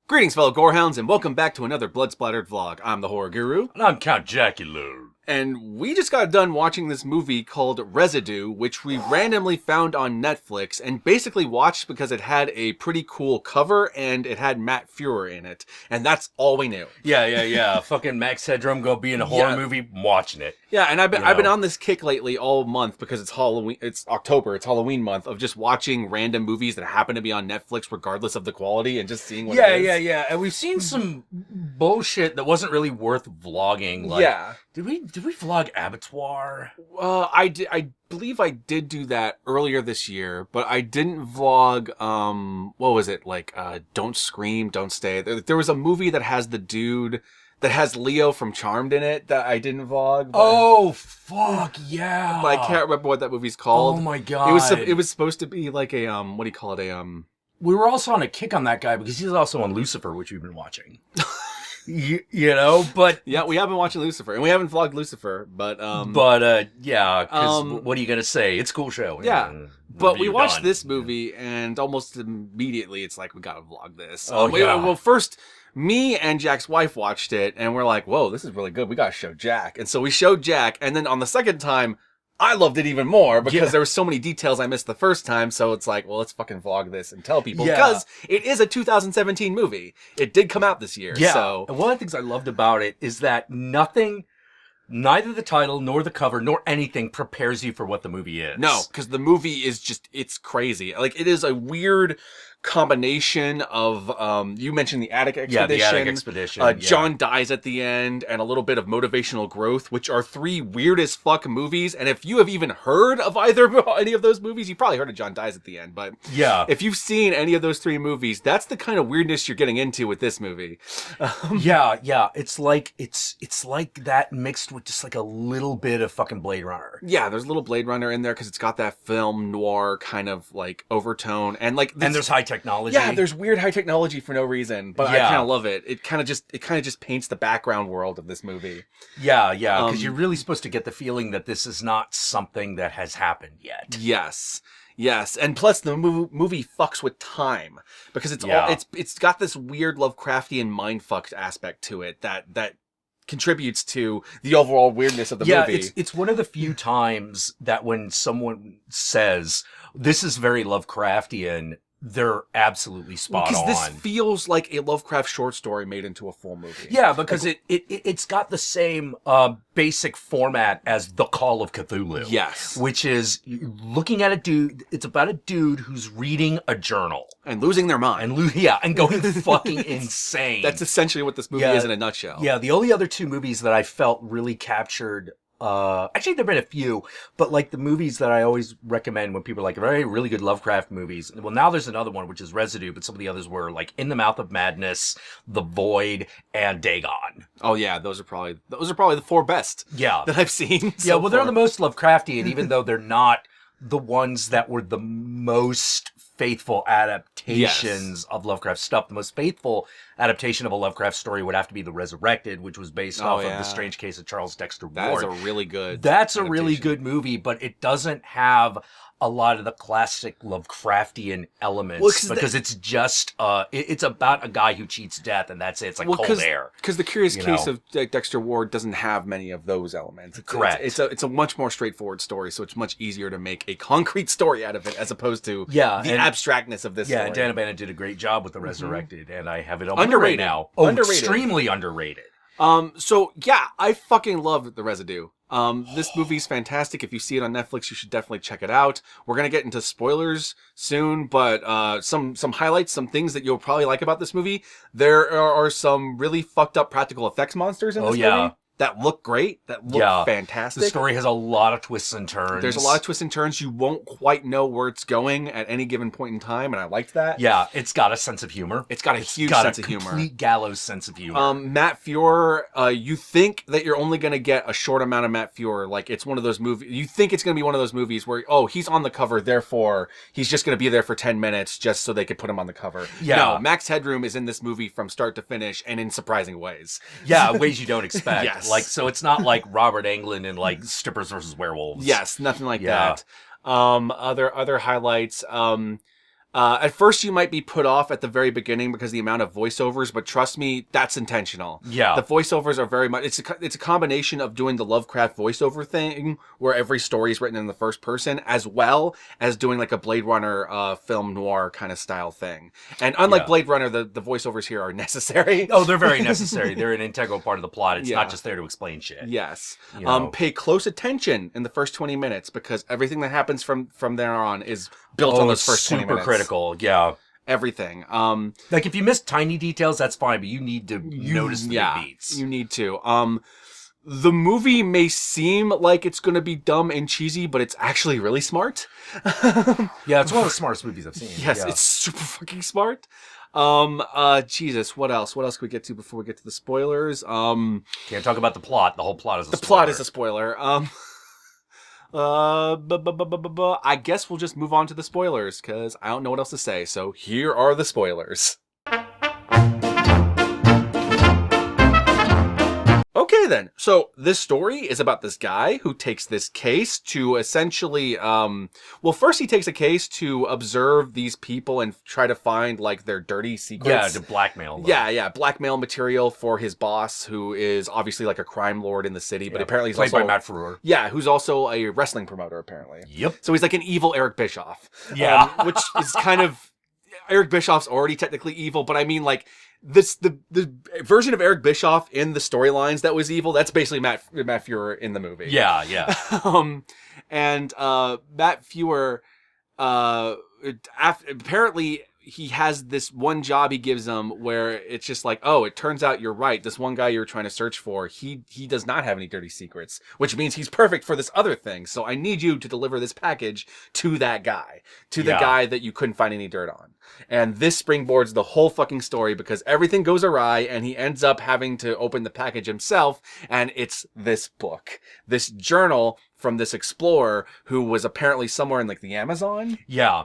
Greetings, fellow gorehounds, and welcome back to another Blood Splattered vlog. I'm the Horror Guru. And I'm Count Jackula. And we just got done watching this movie called Residue, which we randomly found on Netflix and basically watched because it had a pretty cool cover and it had Matt Frewer in it. And that's all we knew. Yeah. Fucking Max Headroom go be in a horror movie, I'm watching it. Yeah, and I've been on this kick lately all month because it's Halloween. It's October. It's Halloween month of just watching random movies that happen to be on Netflix, regardless of the quality, and just seeing what it is. Yeah. And we've seen some bullshit that wasn't really worth vlogging. Like, Did we vlog Abattoir? I believe I did do that earlier this year, but I didn't vlog, what was it? Like, Don't Scream, Don't Stay. There was a movie that has the dude that has Leo from Charmed in it that I didn't vlog. Oh, fuck, yeah. But I can't remember what that movie's called. Oh my god. It was supposed to be like a, what do you call it? We were also on a kick on that guy because he's also on Lucifer, which we've been watching. You know, but yeah, we have been watching Lucifer, and we haven't vlogged Lucifer, but yeah, because what are you gonna say? It's a cool show. Yeah, but we watched this movie, and almost immediately, it's like we gotta vlog this. Well, first, me and Jack's wife watched it, and we're like, "Whoa, this is really good. We gotta show Jack." And so we showed Jack, and then on the second time, I loved it even more because there were so many details I missed the first time. So it's like, well, let's fucking vlog this and tell people because it is a 2017 movie. It did come out this year. Yeah. So. And one of the things I loved about it is that neither the title nor the cover nor anything prepares you for what the movie is. No, because the movie is just, it's crazy. Like, it is a weird combination of, you mentioned the attic expedition. Yeah, the attic expedition. John dies at the end, and a little bit of motivational growth, which are three weird as fuck movies. And if you have even heard of any of those movies, you probably heard of John dies at the end. But yeah, if you've seen any of those three movies, that's the kind of weirdness you're getting into with this movie. Yeah. It's like that mixed with just like a little bit of fucking Blade Runner. Yeah, there's a little Blade Runner in there because it's got that film noir kind of like overtone, and like and there's high technology. Yeah, there's weird high technology for no reason, but I kind of love it. It kind of just paints the background world of this movie. Yeah, because you're really supposed to get the feeling that this is not something that has happened yet. Yes, and plus the movie fucks with time because it's got this weird Lovecraftian mindfucked aspect to it that contributes to the overall weirdness of the movie. Yeah, it's one of the few times that when someone says this is very Lovecraftian, they're absolutely spot on. Because this feels like a Lovecraft short story made into a full movie. Yeah, because it's got the same basic format as The Call of Cthulhu. Yes. Which is looking at a dude, it's about a dude who's reading a journal. And losing their mind. And going fucking insane. That's essentially what this movie is in a nutshell. Yeah, the only other two movies that I felt really captured actually there've been a few, but like the movies that I always recommend when people are like really good Lovecraft movies. Well, now there's another one which is Residue, but some of the others were like In the Mouth of Madness, The Void, and Dagon. Oh yeah, those are probably the four best. That I've seen. They're the most Lovecraftian, even though they're not the ones that were the most faithful adaptations of Lovecraft stuff. The most faithful adaptation of a Lovecraft story would have to be The Resurrected, which was based off of The Strange Case of Charles Dexter Ward. That's a really good really good movie, but it doesn't have a lot of the classic Lovecraftian elements because it's just it's about a guy who cheats death, and that's it. It's like cold air. Because The Curious Case of Dexter Ward doesn't have many of those elements. Correct. It's a much more straightforward story, so it's much easier to make a concrete story out of it as opposed to the abstractness of this story. And Dan Abana did a great job with The Resurrected, and I have it on underrated now. Oh, underrated. Extremely underrated. So yeah, I fucking love The Residue. This movie's fantastic. If you see it on Netflix, you should definitely check it out. We're gonna get into spoilers soon, but some highlights, some things that you'll probably like about this movie. There are some really fucked up practical effects monsters in this movie that look great, that look fantastic. The story has a lot of twists and turns. There's a lot of twists and turns. You won't quite know where it's going at any given point in time, and I liked that. Yeah, it's got a sense of humor. It's got a huge sense of humor. Complete gallows sense of humor. Matt Frewer, you think that you're only going to get a short amount of Matt Frewer. Like, it's one of those movies, you think it's going to be one of those movies where, he's on the cover, therefore he's just going to be there for 10 minutes just so they could put him on the cover. Yeah. No, Max Headroom is in this movie from start to finish and in surprising ways. Yeah, ways you don't expect. Yes. Like, so it's not like Robert Englund in like Strippers versus Werewolves. Yes, nothing like that. Other highlights. At first, you might be put off at the very beginning because of the amount of voiceovers, but trust me, that's intentional. Yeah. The voiceovers are very much... It's a combination of doing the Lovecraft voiceover thing, where every story is written in the first person, as well as doing like a Blade Runner film noir kind of style thing. And unlike Blade Runner, the voiceovers here are necessary. Oh, they're very necessary. They're an integral part of the plot. It's not just there to explain shit. Yes. You know? Pay close attention in the first 20 minutes, because everything that happens from there on is built on those first 20 minutes. Super critical, yeah. Everything. Like, if you miss tiny details, that's fine, but you need to notice the big beats. You need to. The movie may like it's going to be dumb and cheesy, but it's actually really smart. Yeah, it's one of the smartest movies I've seen. Yes, it's super fucking smart. Jesus, what else? What else can we get to before we get to the spoilers? Can't talk about the plot. The whole plot is a spoiler. The plot is a spoiler. I guess we'll just move on to the spoilers, because I don't know what else to say. So here are the spoilers. Okay then, so this story is about this guy who takes this case to essentially, first he takes a case to observe these people and try to find, like, their dirty secrets. Yeah, to blackmail them. Yeah, blackmail material for his boss, who is obviously like a crime lord in the city, but apparently he's played also... by Matt Frewer. Yeah, who's also a wrestling promoter, apparently. Yep. So he's like an evil Eric Bischoff. Yeah. Which is kind of... Eric Bischoff's already technically evil, but I mean, like... the version of Eric Bischoff in the storylines that was evil, that's basically Matt Frewer in the movie. Yeah. And Matt Frewer, apparently he has this one job he gives him where it's just like, oh, it turns out you're right. This one guy you're trying to search for, he does not have any dirty secrets, which means he's perfect for this other thing. So I need you to deliver this package to that guy, to the guy that you couldn't find any dirt on. And this springboards the whole fucking story, because everything goes awry and he ends up having to open the package himself. And it's this book, this journal from this explorer who was apparently somewhere in like the Amazon. Yeah.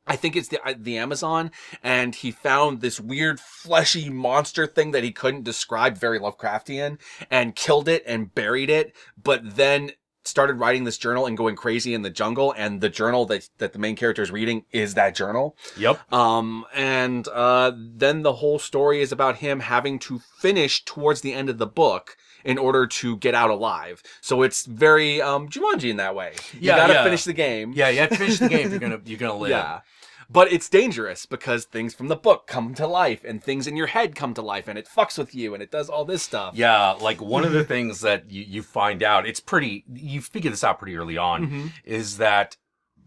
I think it's the Amazon, and he found this weird fleshy monster thing that he couldn't describe, very Lovecraftian, and killed it and buried it, but then started writing this journal and going crazy in the jungle, and the journal that the main character is reading is that journal. Yep. And then the whole story is about him having to finish towards the end of the book in order to get out alive. So it's very Jumanji in that way. You gotta finish the game. Yeah, you have to finish the game if you're gonna live. Yeah. But it's dangerous because things from the book come to life and things in your head come to life and it fucks with you and it does all this stuff. Yeah, like one of the things that you find out, you figure this out pretty early on, is that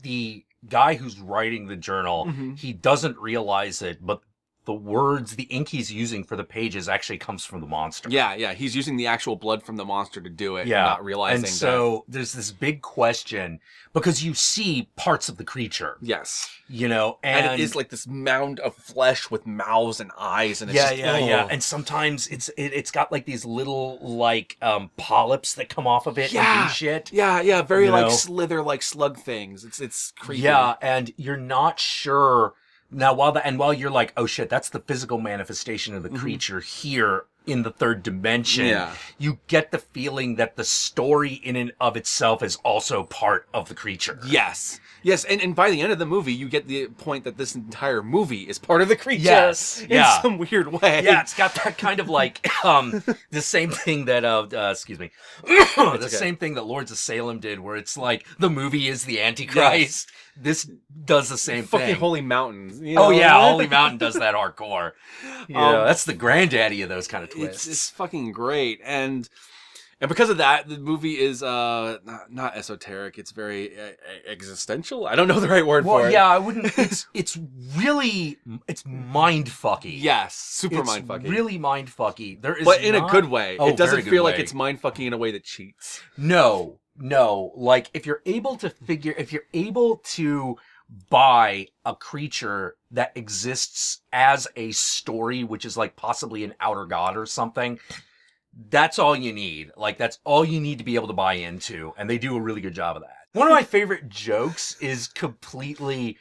the guy who's writing the journal, he doesn't realize it, but the ink he's using for the pages actually comes from the monster. Yeah, he's using the actual blood from the monster to do it, not realizing and so there's this big question, because you see parts of the creature. Yes. You know, and it is like this mound of flesh with mouths and eyes, and it's yeah. And sometimes it's got like these little like polyps that come off of it and do shit. Yeah, very like slither like slug things. It's creepy. Yeah, and you're not sure. Now, while you're like, oh shit, that's the physical manifestation of the creature here in the third dimension, you get the feeling that the story in and of itself is also part of the creature. Yes, and by the end of the movie, you get the point that this entire movie is part of the creature. Yes, in some weird way. Yeah, it's got that kind of like the same thing that same thing that Lords of Salem did, where it's like the movie is the Antichrist. Yes. This does the same thing. Fucking Holy Mountains. You know? Oh yeah, Holy Mountain does that hardcore. Yeah, that's the granddaddy of those kind of twists. It's fucking great, and because of that, the movie is not esoteric. It's very existential. I don't know the right word for it. Yeah, I wouldn't. It's really mind fucky. Yes, super mind fucky. Really mind fucky. But in a good way. It doesn't feel like it's mind fucky in a way that cheats. No. Like if you're able to buy a creature that exists as a story, which is like possibly an outer god or something, that's all you need. Like that's all you need to be able to buy into, and they do a really good job of that. One of my favorite jokes is completely,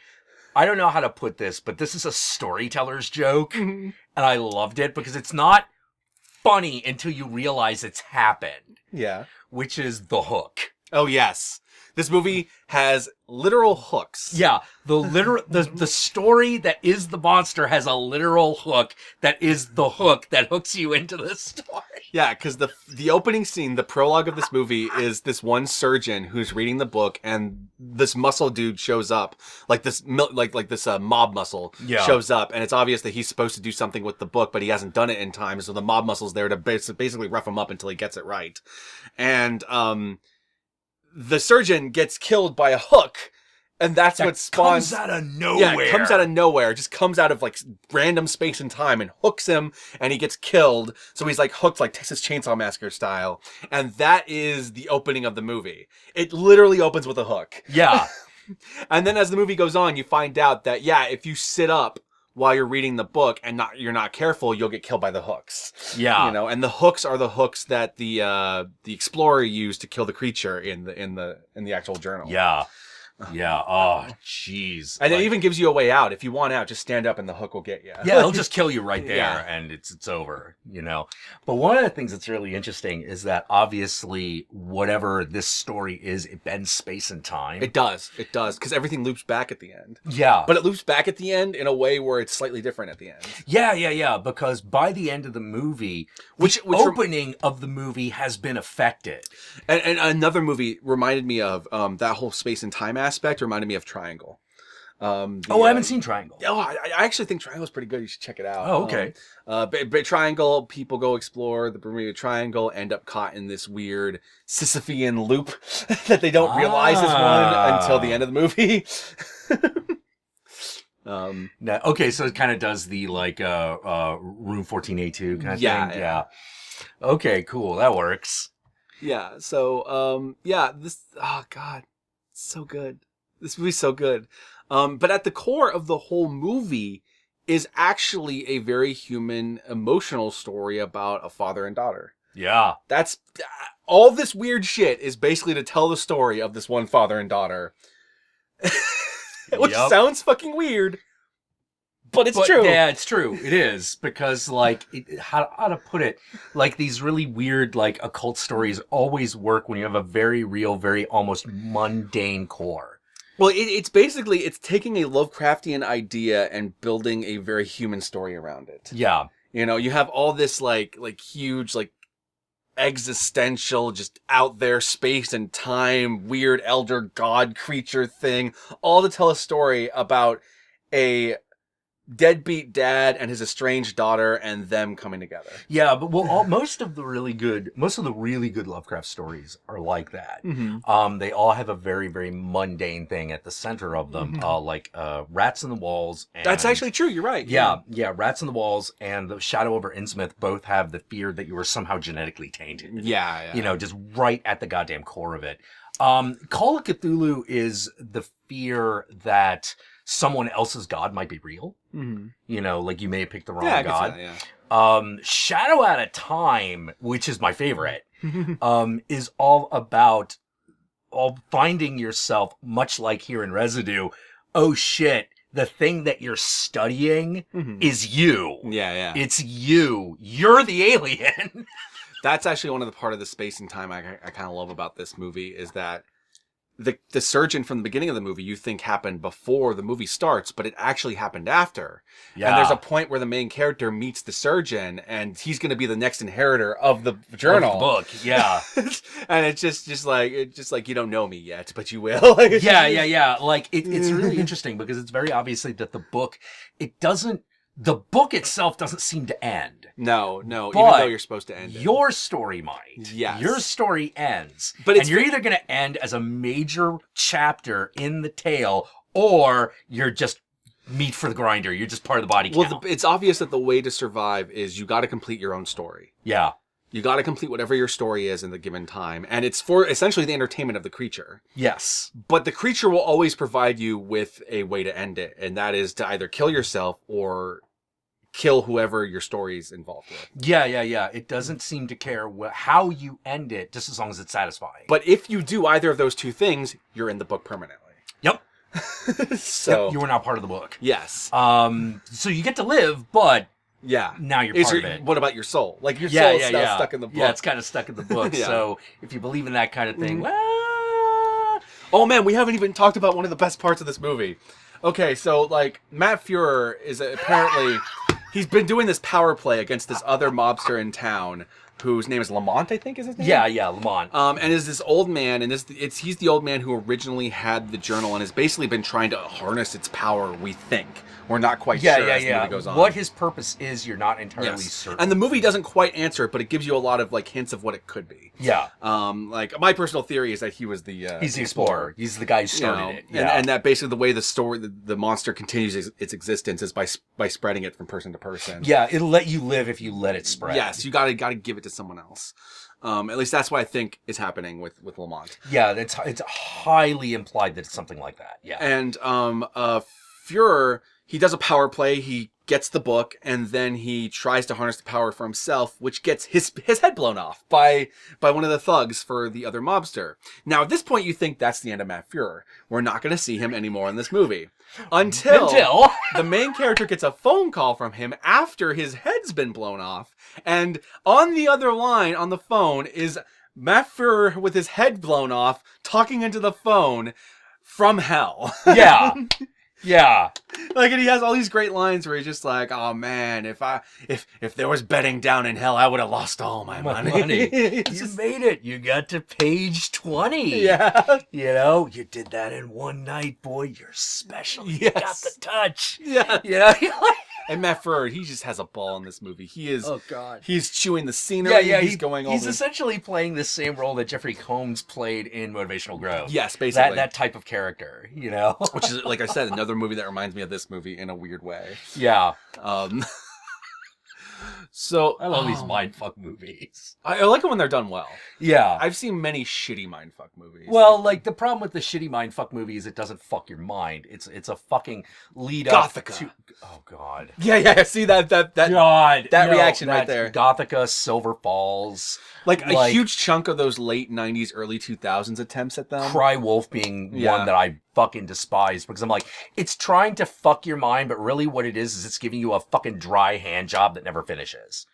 I don't know how to put this, but this is a storyteller's joke, and I loved it because it's not funny until you realize it's happened. Yeah. Which is the hook. Oh, yes. This movie has literal hooks. Yeah, the story that is the monster has a literal hook that is the hook that hooks you into the story. Yeah, because the opening scene, the prologue of this movie is this one surgeon who's reading the book, and this muscle dude shows up, like this mob muscle shows up, and it's obvious that he's supposed to do something with the book, but he hasn't done it in time, so the mob muscle's there to basically rough him up until he gets it right. And the surgeon gets killed by a hook, and that's what spawns. Comes out of nowhere. Yeah, it comes out of nowhere. Just comes out of like random space and time and hooks him, and he gets killed. So he's like hooked like Texas Chainsaw Massacre style. And that is the opening of the movie. It literally opens with a hook. Yeah. And then as the movie goes on, you find out that, yeah, if you sit up while you're reading the book and you're not careful, you'll get killed by the hooks. Yeah. You know, and the hooks are the hooks that the explorer used to kill the creature in the actual journal. Yeah. Yeah. Oh, jeez. And it even gives you a way out. If you want out, just stand up and the hook will get you. Yeah, it'll just kill you right there, and it's over, you know. But one of the things that's really interesting is that obviously whatever this story is, it bends space and time. It does, because everything loops back at the end. Yeah. But it loops back at the end in a way where it's slightly different at the end. Yeah, because by the end of the movie, which opening of the movie has been affected. And another movie reminded me of that whole space and time aspect reminded me of Triangle. I haven't seen Triangle. Oh, I actually think Triangle's pretty good. You should check it out. Oh, okay. But Triangle, people go explore the Bermuda Triangle, end up caught in this weird Sisyphean loop that they don't realize is one until the end of the movie. Okay, so it kind of does the like Room 14A2 kind of thing. Yeah. Okay, cool. That works. Yeah. So this God, it's so good. This movie's so good. But at the core of the whole movie is actually a very human, emotional story about a father and daughter. Yeah. That's all this weird shit is basically to tell the story of this one father and daughter. Which sounds fucking weird. But it's true. Yeah, it's true. It is. Because, like, how to put it, like, these really weird, like, occult stories always work when you have a very real, very almost mundane core. Well, it's basically, it's taking a Lovecraftian idea and building a very human story around it. Yeah. You know, you have all this, like huge, like, existential, just out there space and time, weird elder god creature thing, all to tell a story about a deadbeat dad and his estranged daughter and them coming together. Yeah, but most of the really good Lovecraft stories are like that. Mm-hmm. They all have a very, very mundane thing at the center of them, like Rats in the Walls. And, that's actually true. You're right. Yeah, Rats in the Walls and The Shadow over Innsmouth both have the fear that you were somehow genetically tainted. Yeah. You know, just right at the goddamn core of it. Call of Cthulhu is the fear that someone else's god might be real. Mm-hmm. You know, like you may have picked the wrong god. Shadow Out of Time, which is my favorite, is all about finding yourself, much like here in Residue. Oh shit, the thing that you're studying is you. Yeah. It's you. You're the alien. That's actually one of the part of the space and time I kind of love about this movie is that the surgeon from the beginning of the movie you think happened before the movie starts, but it actually happened after. Yeah. And there's a point where the main character meets the surgeon, and he's going to be the next inheritor of the journal, of the book. Yeah. And it's just like you don't know me yet, but you will. Yeah. Like it's really interesting because it's very obviously that the book itself doesn't seem to end. No, even though you're supposed to end it. Your story might. Yes. Your story ends. And you're either going to end as a major chapter in the tale, or you're just meat for the grinder. You're just part of the body count. Well, it's obvious that the way to survive is you got to complete your own story. Yeah. You got to complete whatever your story is in the given time. And it's for essentially the entertainment of the creature. Yes. But the creature will always provide you with a way to end it. And that is to either kill yourself or kill whoever your story's involved with. Yeah. It doesn't seem to care how you end it, just as long as it's satisfying. But if you do either of those two things, you're in the book permanently. Yep. So you are now part of the book. Yes. So you get to live, but yeah, now you're part of it. What about your soul? Like your soul's stuck in the book. Yeah, it's kind of stuck in the book. So if you believe in that kind of thing, Oh man, we haven't even talked about one of the best parts of this movie. Okay, so like Matt Frewer is apparently he's been doing this power play against this other mobster in town whose name is Lamont, I think is his name. Yeah, Lamont. And is this old man, and he's the old man who originally had the journal and has basically been trying to harness its power. We think we're not quite sure as the movie goes on. What his purpose is, you're not entirely certain. And the movie doesn't quite answer it, but it gives you a lot of like hints of what it could be. Yeah. Like my personal theory is that he was the he's the explorer. He's the guy who started it. Yeah. And that basically the way the story, the monster continues its existence is by spreading it from person to person. Yeah, it'll let you live if you let it spread. Yes, you gotta give it to someone else. At least that's what I think is happening with Lamont. Yeah, it's highly implied that it's something like that. Yeah. And Frewer, he does a power play. He gets the book, and then he tries to harness the power for himself, which gets his head blown off by one of the thugs for the other mobster. Now, at this point, you think that's the end of Matt Frewer. We're not going to see him anymore in this movie. Until the main character gets a phone call from him after his head's been blown off. And on the other line on the phone is Matt Frewer with his head blown off, talking into the phone from hell. Yeah. Yeah. Like, and he has all these great lines where he's just like, oh man, if there was betting down in hell, I would have lost all my money. You made it. You got to page 20. Yeah. You know, you did that in one night, boy. You're special. You got the touch. Yeah. You know? And Matt Frewer, he just has a ball in this movie. He is. Oh God. He's chewing the scenery. Yeah. He's essentially playing the same role that Jeffrey Combs played in Motivational Growth. Yes, basically that type of character. You know, which is, like I said, another movie that reminds me of this movie in a weird way. Yeah. So I love these mindfuck movies. I like them when they're done well. Yeah. I've seen many shitty mindfuck movies. Well, like the problem with the shitty mindfuck movie is it doesn't fuck your mind. It's a fucking lead up to. Oh God. Yeah. See that reaction right there. Gothica, Silver Falls. Like a huge chunk of those late 90s, early 2000s attempts at them. Cry Wolf being one that I fucking despise because I'm like, it's trying to fuck your mind, but really what it is it's giving you a fucking dry hand job that never finishes.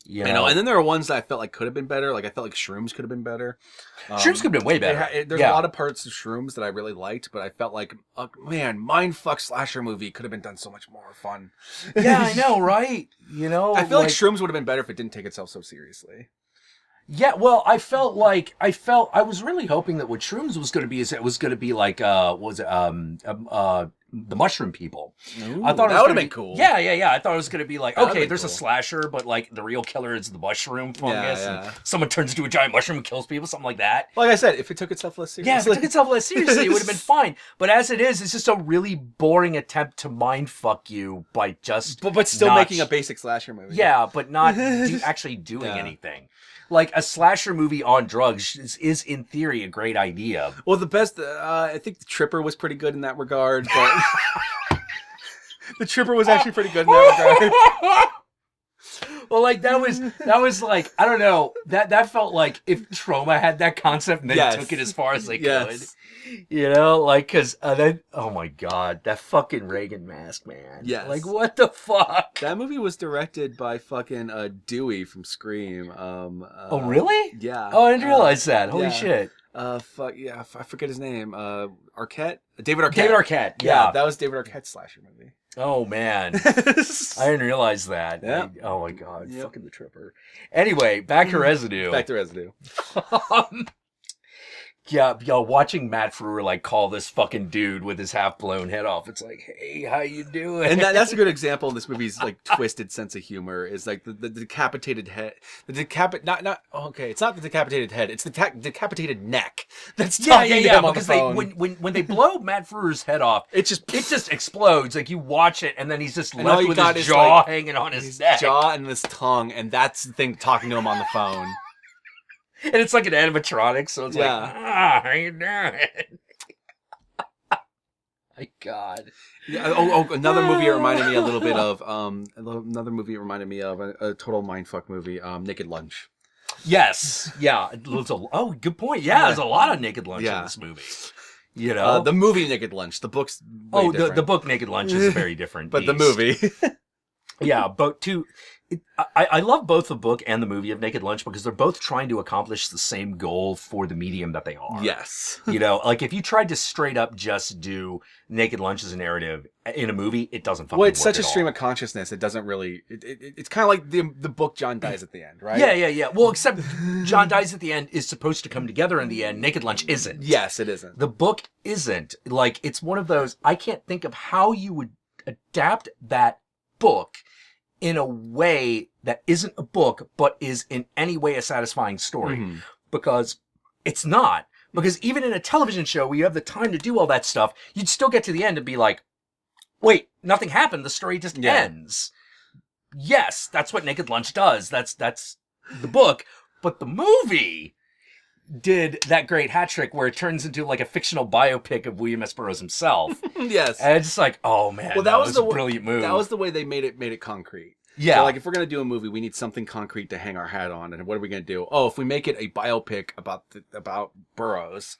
You know? And then there are ones that I felt like could have been better. Like I felt like Shrooms could have been better. Shrooms could have been way better. There's a lot of parts of Shrooms that I really liked, but I felt like, mindfuck slasher movie could have been done so much more fun. Yeah, I know, right? You know, I feel like Shrooms would have been better if it didn't take itself so seriously. Yeah, well, I was really hoping that what Shrooms was going to be is it was going to be like, the Mushroom People. Ooh, I thought that would have been cool. Yeah. I thought it was going to be like, okay, there's a slasher, but like the real killer is the mushroom fungus, and someone turns into a giant mushroom and kills people, something like that. Like I said, if it took itself less seriously. Yeah, if it took itself less seriously, it would have been fine. But as it is, it's just a really boring attempt to mindfuck you by just... But still making a basic slasher movie. Yeah, but not actually doing anything. Like, a slasher movie on drugs is in theory, a great idea. Well, the best, I think the Tripper was pretty good in that regard, but... The Tripper was actually pretty good in that regard. Well, like, that was like, I don't know, that felt like if Trauma had that concept and they took it as far as they could. You know, like, because oh my God, that fucking Reagan mask, man. Yes. Like, what the fuck? That movie was directed by fucking Dewey from Scream. Oh, really? Yeah. Oh, I didn't realize that. Holy shit. I forget his name. Arquette? David Arquette. David Arquette, yeah. That was David Arquette's slasher movie. Oh, man. I didn't realize that. Yeah. Oh, my God. Yep. Fucking the Tripper. Anyway, back to Residue. Back to Residue. Yeah, watching Matt Frewer like call this fucking dude with his half blown head off. It's like, hey, how you doing? And that's a good example of this movie's like twisted sense of humor. Is like the decapitated head, it's not the decapitated head. It's the decapitated neck that's talking to him on the phone. When they blow Matt Frewer's head off, it just explodes. Like you watch it, and then he's just left with his jaw hanging on his neck, jaw and this tongue, and that's the thing talking to him on the phone. And it's like an animatronic, so it's like, how you doing? My God. Yeah, another movie it reminded me a little bit of, a total mindfuck movie, Naked Lunch. Yes. Yeah. Good point. Yeah, there's a lot of Naked Lunch in this movie. You know? The movie Naked Lunch. The book's the book Naked Lunch is very different. But the movie. Yeah, but I love both the book and the movie of Naked Lunch because they're both trying to accomplish the same goal for the medium that they are. Yes. Like if you tried to straight up just do Naked Lunch as a narrative in a movie, it doesn't fucking work. Well, it's such a all. stream of consciousness. It doesn't really. It's kind of like the book John dies at the end, right? Yeah. Well, except John dies at the end is supposed to come together in the end. Naked Lunch isn't. Yes, it isn't. The book isn't. Like it's one of those. I can't think of how you would adapt that book in a way that isn't a book, but is in any way a satisfying story. Mm-hmm. Because it's not. Because even in a television show where you have the time to do all that stuff, you'd still get to the end and be like, wait, nothing happened. The story just ends. Yes, that's what Naked Lunch does. That's the book. But the movie did that great hat trick where it turns into like a fictional biopic of William S. Burroughs himself. Yes. And it's just like, oh man, well, that was a brilliant move. That was the way they made it concrete. Yeah. So like if we're going to do a movie, we need something concrete to hang our hat on. And what are we going to do? Oh, if we make it a biopic about Burroughs,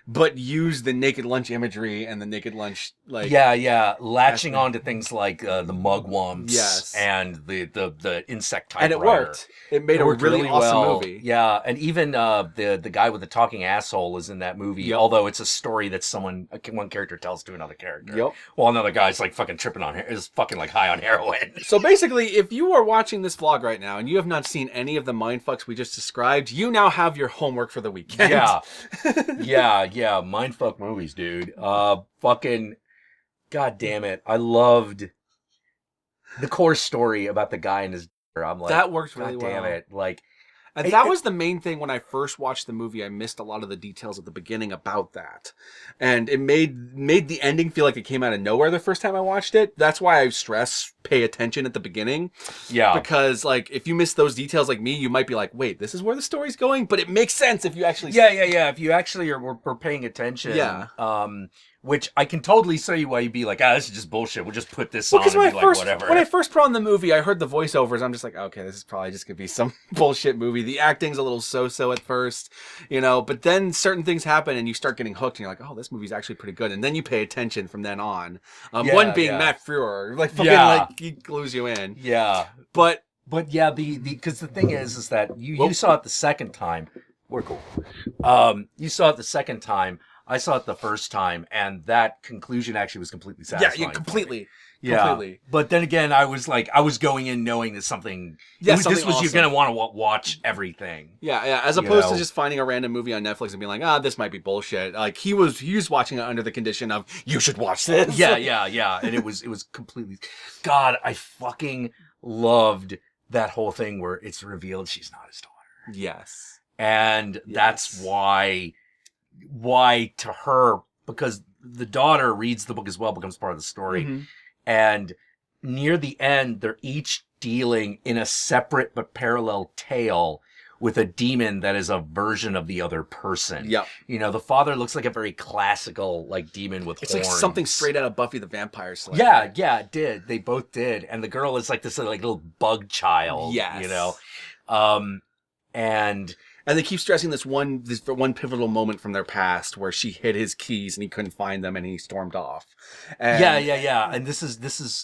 but use the Naked Lunch imagery and the Naked Lunch latching on to things like the mugwumps and the insect typewriter. And it worked. It made a really awesome movie. Yeah, and even the guy with the talking asshole is in that movie. Although it's a story that one character tells to another character. Yep. While another guy's like fucking is fucking like high on heroin. So basically, if you are watching this vlog right now and you have not seen any of the mindfucks we just described, you now have your homework for the weekend. Yeah, mindfuck movies, dude. Fucking, god damn it! I loved the core story about the guy and his. I'm like, that works really well. Damn it! Like, and that was the main thing when I first watched the movie. I missed a lot of the details at the beginning about that, and it made the ending feel like it came out of nowhere the first time I watched it. That's why I stress pay attention at the beginning. Yeah, because like if you miss those details like me, you might be like, wait, this is where the story's going, but it makes sense if you actually. Yeah. If you actually were paying attention. Yeah. Which I can totally see why you'd be like, this is just bullshit. We'll just put this on and be like, whatever. When I first put on the movie, I heard the voiceovers. I'm just like, okay, this is probably just going to be some bullshit movie. The acting's a little so-so at first, but then certain things happen and you start getting hooked and you're like, oh, this movie's actually pretty good. And then you pay attention from then on. One being Matt Frewer, like fucking like he glues you in. Yeah. But yeah, because the thing is that you saw it the second time. We're cool. You saw it the second time. I saw it the first time, and that conclusion actually was completely satisfying. Yeah, completely. Yeah. Completely. But then again, I was going in knowing that something. This was awesome. You're gonna want to watch everything. Yeah. As opposed to just finding a random movie on Netflix and being like, this might be bullshit. Like he was watching it under the condition of you should watch this. Yeah. And it was completely. God, I fucking loved that whole thing where it's revealed she's not his daughter. Yes. And that's why to her, because the daughter reads the book as well, becomes part of the story. Mm-hmm. And near the end, they're each dealing in a separate but parallel tale with a demon that is a version of the other person. Yep. The father looks like a very classical like demon with horns. It's like something straight out of Buffy the Vampire Slayer. Yeah, it did. They both did. And the girl is like this like little bug child. Yes. And they keep stressing this one pivotal moment from their past where she hid his keys and he couldn't find them and he stormed off. And yeah. And this is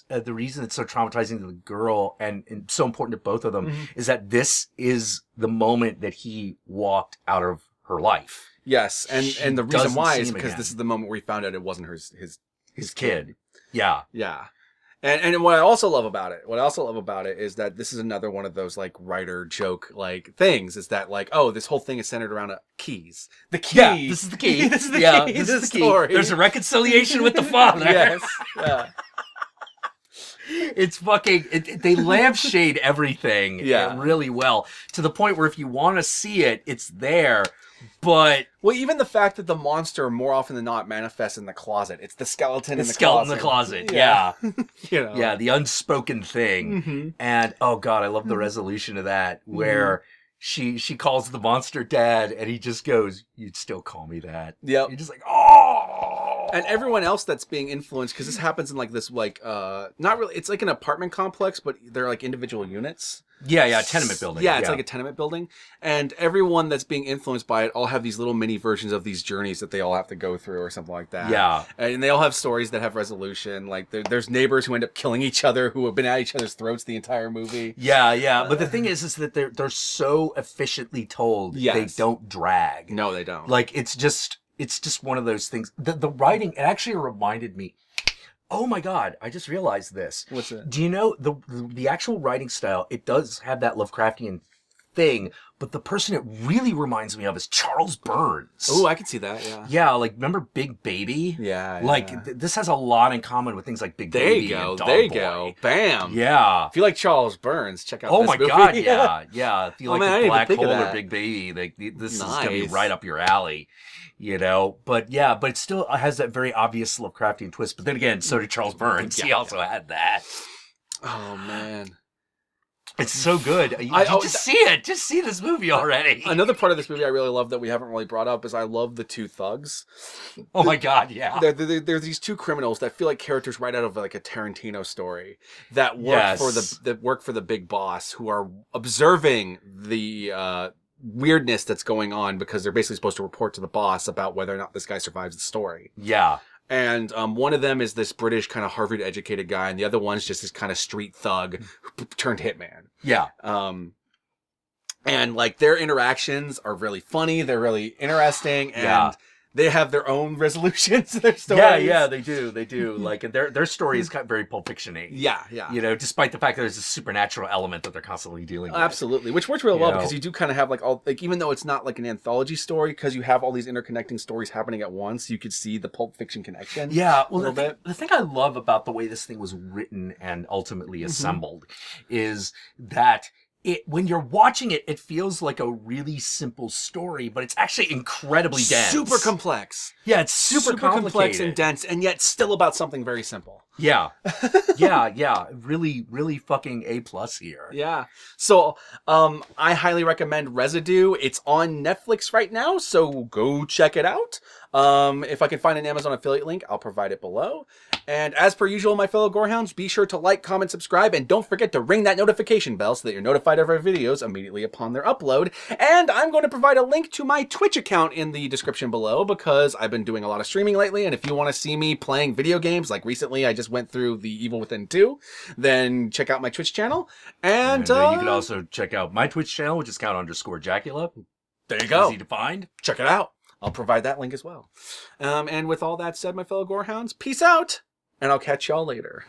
the reason it's so traumatizing to the girl and so important to both of them is that this is the moment that he walked out of her life. Yes, and the reason why is because this is the moment where he found out it wasn't his kid. Yeah. And what I also love about it is that this is another one of those like writer joke like things is that like, oh, this whole thing is centered around keys. The key. Yeah, this is the key. This is the key. This is the story. There's a reconciliation with the father. Yes. Yeah. It's fucking. They lampshade everything. Really well to the point where if you want to see it, it's there. But even the fact that the monster more often than not manifests in the closet. It's the skeleton in the closet. Yeah. Yeah, the unspoken thing. Mm-hmm. And oh god, I love the resolution of that where she calls the monster dad and he just goes, "You'd still call me that." Yep. You're just like, "Oh." And everyone else that's being influenced, because this happens in like this like not really, it's like an apartment complex, but they're like individual units. Yeah, tenement building. Yeah, it's like a tenement building. And everyone that's being influenced by it all have these little mini versions of these journeys that they all have to go through or something like that. Yeah. And they all have stories that have resolution. Like, there's neighbors who end up killing each other who have been at each other's throats the entire movie. Yeah. But the thing is that they're so efficiently told. They don't drag. No, they don't. Like, it's just one of those things. The writing, it actually reminded me. Oh my God, I just realized this. What's that? Do you know the actual writing style, it does have that Lovecraftian thing, but the person it really reminds me of is Charles Burns. Oh, I can see that, yeah. Yeah, like, remember Big Baby? Yeah. Like, this has a lot in common with things like Big There Baby you go, and Dog there you Boy. go. Bam. Yeah. If you like Charles Burns, check out Oh this my movie. God, yeah. If you like man, the Black Hole that. or Big Baby, this is Nice. going to be right up your alley. You know, but it still has that very obvious Lovecraftian twist. But then again, so did Charles Burns. He also had that. Oh, man. It's so good. Just see it. Just see this movie already. Another part of this movie I really love that we haven't really brought up is I love the two thugs. Oh my God, yeah. There's these two criminals that feel like characters right out of like a Tarantino story that work for the big boss, who are observing the weirdness that's going on because they're basically supposed to report to the boss about whether or not this guy survives the story. Yeah. And one of them is this British kind of Harvard-educated guy, and the other one's just this kind of street thug who turned hitman. Yeah. And like their interactions are really funny. They're really interesting, and they have their own resolutions to their stories. Yeah, they do. Like, their story is kind of very Pulp Fiction-y. Yeah. You know, despite the fact that there's a supernatural element that they're constantly dealing with. Absolutely, which works really well because you do kind of have even though it's not like an anthology story, because you have all these interconnecting stories happening at once, you could see the Pulp Fiction connection. Yeah, well, the thing I love about the way this thing was written and ultimately assembled is that when you're watching it, it feels like a really simple story, but it's actually incredibly dense. Super complex. Yeah, it's super complex and dense, and yet still about something very simple. Yeah. yeah. Really, really fucking A+ here. Yeah. So, I highly recommend Residue. It's on Netflix right now, so go check it out. If I can find an Amazon affiliate link, I'll provide it below. And as per usual, my fellow Gorehounds, be sure to like, comment, subscribe, and don't forget to ring that notification bell so that you're notified of our videos immediately upon their upload. And I'm going to provide a link to my Twitch account in the description below because I've been doing a lot of streaming lately, and if you want to see me playing video games, like recently I just went through The Evil Within 2, then check out my Twitch channel. And you can also check out my Twitch channel, which is Count_Jackula. There you go. Easy to find. Check it out. I'll provide that link as well. And with all that said, my fellow Gorehounds, peace out, and I'll catch y'all later.